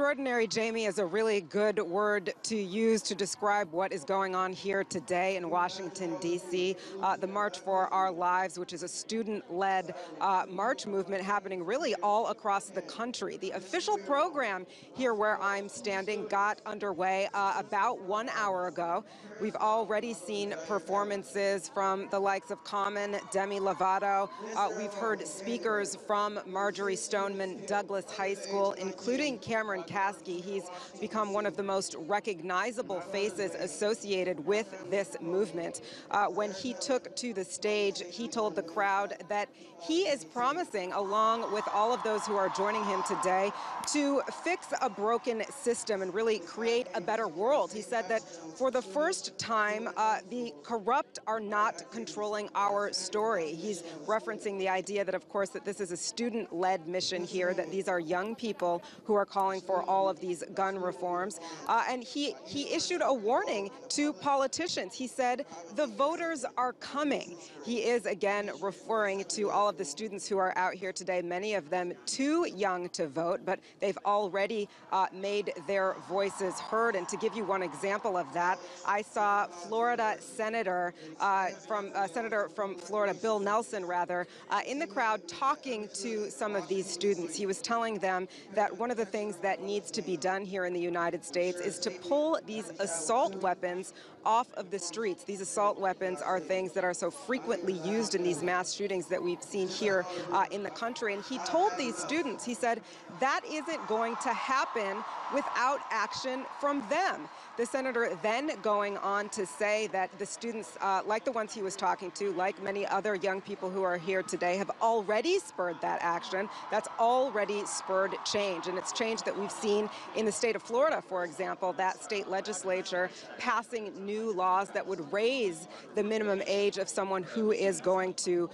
Extraordinary, Jamie, is a really good word to use to describe what is going on here today in Washington, D.C. The March for Our Lives, which is a student-led march movement happening really all across the country. The official program here where I'm standing got underway about 1 hour ago. We've already seen performances from the likes of Common, Demi Lovato. We've heard speakers from Marjorie Stoneman Douglas High School, including Cameron Kasky. He's become one of the most recognizable faces associated with this movement. When he took to the stage, he told the crowd that he is promising, along with all of those who are joining him today, to fix a broken system and really create a better world. He said that for the first time, the corrupt are not controlling our story. He's referencing the idea that, of course, that this is a student-led mission here, that these are young people who are calling for all of these gun reforms. And he issued a warning to politicians. He said, the voters are coming. He is, again, referring to all of the students who are out here today, many of them too young to vote, but they've already made their voices heard. And to give you one example of that, I saw Florida Senator from Florida, Bill Nelson, in the crowd talking to some of these students. He was telling them that one of the things that needs to be done here in the United States is to pull these assault weapons off of the streets. These assault weapons are things that are so frequently used in these mass shootings that we've seen here in the country. And he told these students, he said, that isn't going to happen without action from them. The senator then going on to say that the students, like the ones he was talking to, like many other young people who are here today, have already spurred that action. That's already spurred change. And it's change that we've seen in the state of Florida, for example, that state legislature passing new laws that would raise the minimum age of someone who is going to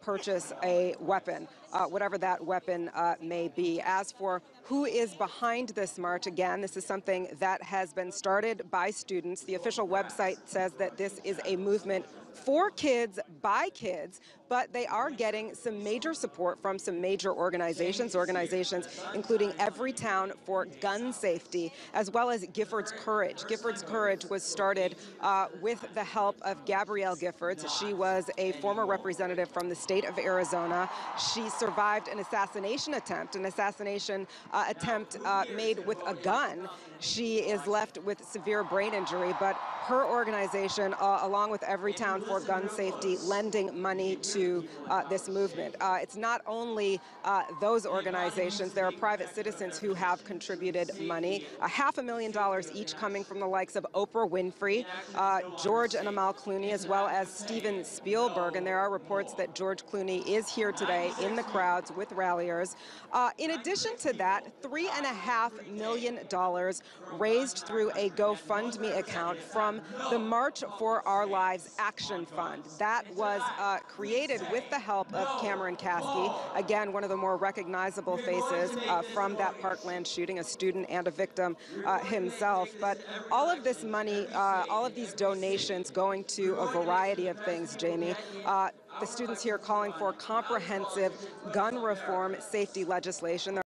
purchase a weapon, whatever that weapon may be. As for who is behind this march, again, this is something that has been started by students. The official website says that this is a movement for kids, by kids, but they are getting some major support from some major organizations including Everytown for Gun Safety, as well as Giffords Courage. Giffords Courage was started with the help of Gabrielle Giffords. She was a former representative from the state of Arizona. She survived an assassination attempt, made with a gun. She is left with severe brain injury, but her organization, along with Everytown for Gun Safety, lending money to this movement. It's not only those organizations. There are private citizens who have contributed money, $500,000 each coming from the likes of Oprah Winfrey, George and Amal Clooney, as well as Steven Spielberg. And there are reports that George Clooney is here today in the crowds with ralliers. In addition to that, $3.5 million raised through a GoFundMe account from the March for Our Lives Action Fund. That was created with the help of Cameron Kasky, again, one of the more recognizable faces from that Parkland shooting, a student and a victim himself. But all of this money, all of these donations going to a variety of things, Jamie. The students here calling for comprehensive gun reform safety legislation.